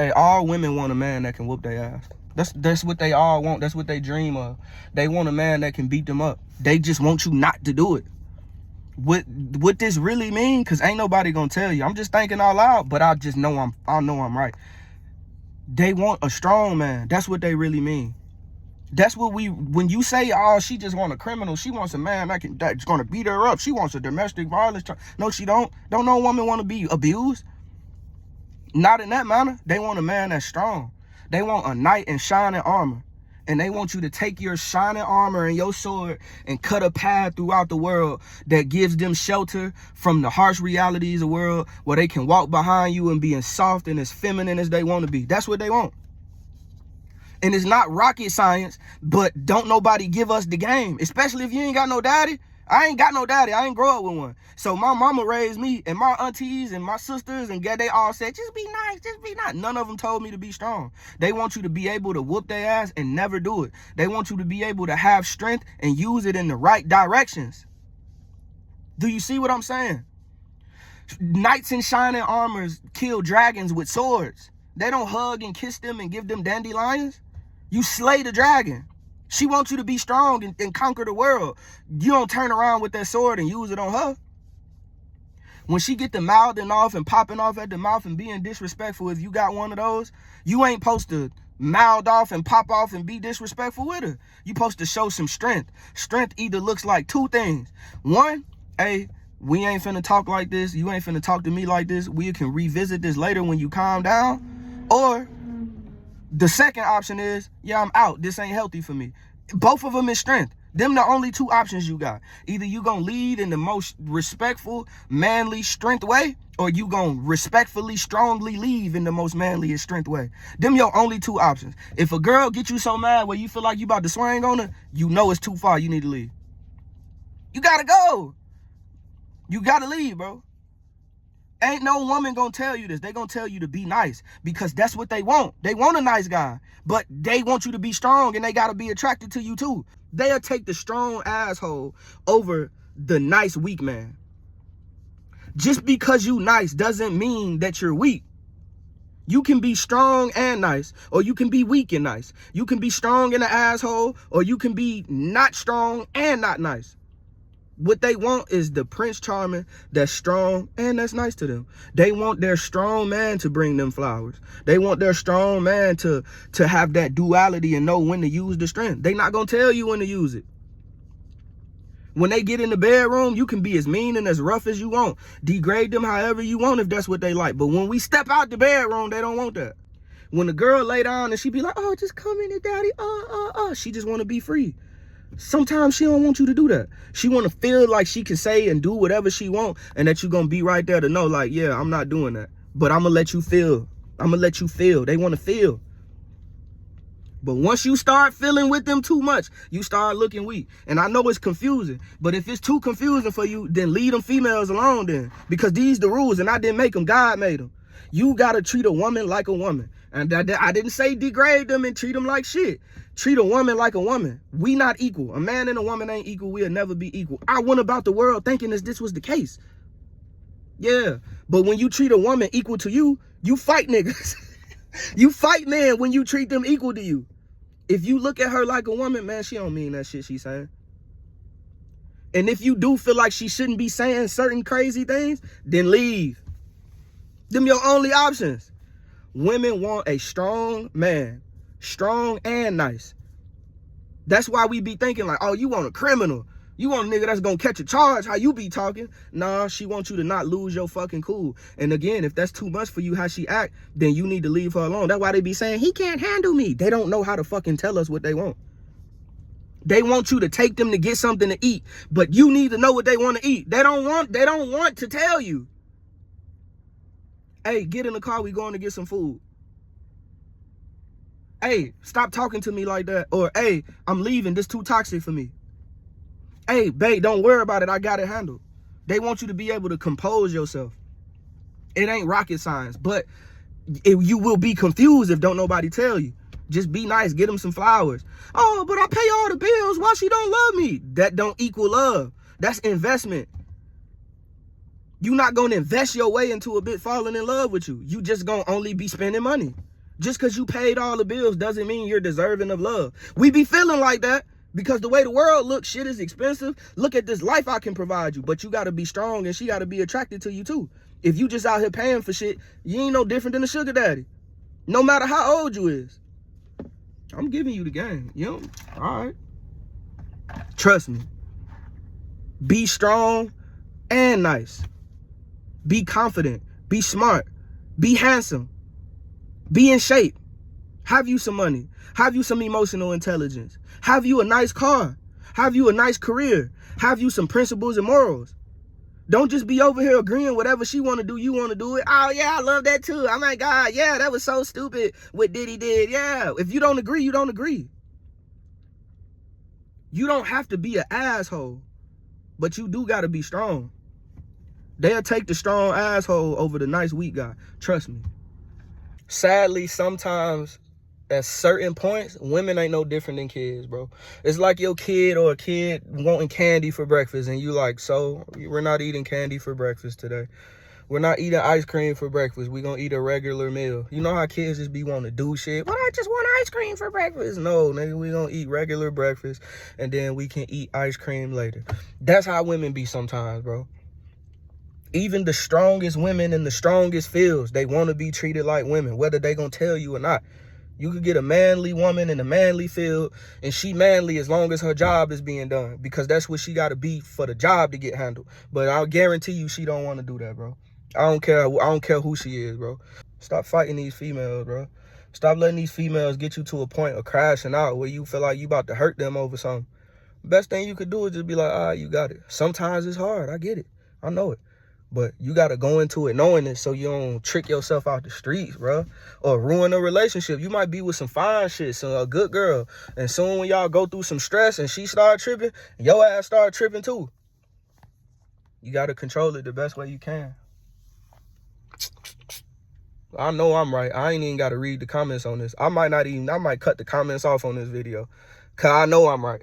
Hey, all women want a man that can whoop their ass. That's what they all want. That's what they dream of. They want a man that can beat them up. They just want you not to do it. What this really mean? Cause ain't nobody gonna tell you. I'm just thinking out loud, but I know I'm right. They want a strong man. That's what they really mean. That's what when you say, oh, she just want a criminal, she wants a man that's gonna beat her up, she wants a domestic violence. No, she don't. Don't no woman want to be abused. Not in that manner. They want a man that's strong. They want a knight in shining armor. And they want you to take your shining armor and your sword and cut a path throughout the world that gives them shelter from the harsh realities of the world, where they can walk behind you and be as soft and as feminine as they want to be. That's what they want. And it's not rocket science, but don't nobody give us the game, especially if you ain't got no daddy. I ain't got no daddy. I ain't grow up with one. So my mama raised me, and my aunties and my sisters, and they all said, just be nice, just be nice. None of them told me to be strong. They want you to be able to whoop their ass and never do it. They want you to be able to have strength and use it in the right directions. Do you see what I'm saying? Knights in shining armors kill dragons with swords. They don't hug and kiss them and give them dandelions. You slay the dragon. She wants you to be strong and conquer the world. You don't turn around with that sword and use it on her. When she get the mouthing off and popping off at the mouth and being disrespectful, if you got one of those, you ain't supposed to mouth off and pop off and be disrespectful with her. You supposed to show some strength. Strength either looks like two things. One, hey, we ain't finna talk like this. You ain't finna talk to me like this. We can revisit this later when you calm down. Or the second option is, yeah, I'm out. This ain't healthy for me. Both of them is strength. Them the only two options you got. Either you gonna lead in the most respectful, manly strength way, or you gonna respectfully, strongly leave in the most manly and strength way. Them your only two options. If a girl get you so mad where you feel like you about to swing on her, you know it's too far. You need to leave. You gotta go. You gotta leave, bro. Ain't no woman gonna tell you this. They gonna tell you to be nice because that's what they want. They want a nice guy, but they want you to be strong and they gotta be attracted to you too. They'll take the strong asshole over the nice weak man. Just because you nice doesn't mean that you're weak. You can be strong and nice, or you can be weak and nice. You can be strong in the asshole, or you can be not strong and not nice. What they want is the Prince Charming that's strong and that's nice to them. They want their strong man to bring them flowers. They want their strong man to have that duality and know when to use the strength. They not going to tell you when to use it. When they get in the bedroom, you can be as mean and as rough as you want. Degrade them however you want if that's what they like. But when we step out the bedroom, they don't want that. When the girl lay down and she be like, oh, just come in here, daddy. She just want to be free. Sometimes she don't want you to do that. She want to feel like she can say and do whatever she want, and that you're going to be right there to know, like, yeah, I'm not doing that. But I'm going to let you feel. I'm going to let you feel. They want to feel. But once you start feeling with them too much, you start looking weak. And I know it's confusing, but if it's too confusing for you, then leave them females alone then. Because these the rules, and I didn't make them. God made them. You got to treat a woman like a woman. And I didn't say degrade them and treat them like shit. Treat a woman like a woman. We not equal. A man and a woman ain't equal. We'll never be equal. I went about the world thinking this was the case. Yeah. But when you treat a woman equal to you, you fight niggas. You fight men when you treat them equal to you. If you look at her like a woman, man, she don't mean that shit she's saying. And if you do feel like she shouldn't be saying certain crazy things, then leave. Them your only options. Women want a strong man. Strong and nice. That's why we be thinking like, oh, you want a criminal. You want a nigga that's gonna catch a charge, how you be talking. Nah, she wants you to not lose your fucking cool. And again, if that's too much for you, how she act, then you need to leave her alone. That's why they be saying, he can't handle me. They don't know how to fucking tell us what they want. They want you to take them to get something to eat, but you need to know what they want to eat. They don't want to tell you. Hey, get in the car, we going to get some food. Hey, stop talking to me like that. Or, hey, I'm leaving. This too toxic for me. Hey, babe, don't worry about it. I got it handled. They want you to be able to compose yourself. It ain't rocket science, but you will be confused if don't nobody tell you. Just be nice. Get them some flowers. Oh, but I pay all the bills. Why she don't love me? That don't equal love. That's investment. You're not going to invest your way into a bitch falling in love with you. You just going to only be spending money. Just because you paid all the bills doesn't mean you're deserving of love. We be feeling like that because the way the world looks, shit is expensive. Look at this life I can provide you, but you got to be strong and she got to be attracted to you too. If you just out here paying for shit, you ain't no different than a sugar daddy. No matter how old you is. I'm giving you the game. You know? All right. Trust me. Be strong and nice. Be confident. Be smart. Be handsome. Be in shape. Have you some money. Have you some emotional intelligence. Have you a nice car. Have you a nice career. Have you some principles and morals. Don't just be over here agreeing whatever she want to do, you want to do it. Oh, yeah, I love that too. Oh, my God. Yeah, that was so stupid what Diddy did. Yeah, if you don't agree, you don't agree. You don't have to be an asshole, but you do got to be strong. They'll take the strong asshole over the nice weak guy. Trust me. Sadly, sometimes at certain points, women ain't no different than kids, bro. It's like your kid or a kid wanting candy for breakfast and you like, so we're not eating candy for breakfast today. We're not eating ice cream for breakfast. We're going to eat a regular meal. You know how kids just be wanting to do shit? Well, I just want ice cream for breakfast. No, nigga, we going to eat regular breakfast and then we can eat ice cream later. That's how women be sometimes, bro. Even the strongest women in the strongest fields, they want to be treated like women, whether they going to tell you or not. You could get a manly woman in a manly field, and she manly as long as her job is being done, because that's what she got to be for the job to get handled. But I'll guarantee you she don't want to do that, bro. I don't care who she is, bro. Stop fighting these females, bro. Stop letting these females get you to a point of crashing out where you feel like you about to hurt them over something. Best thing you could do is just be like, you got it. Sometimes it's hard. I get it. I know it. But you got to go into it knowing it so you don't trick yourself out the streets, bro. Or ruin a relationship. You might be with some fine shit, so a good girl. And soon when y'all go through some stress and she start tripping, your ass start tripping too. You got to control it the best way you can. I know I'm right. I ain't even got to read the comments on this. I might cut the comments off on this video. Because I know I'm right.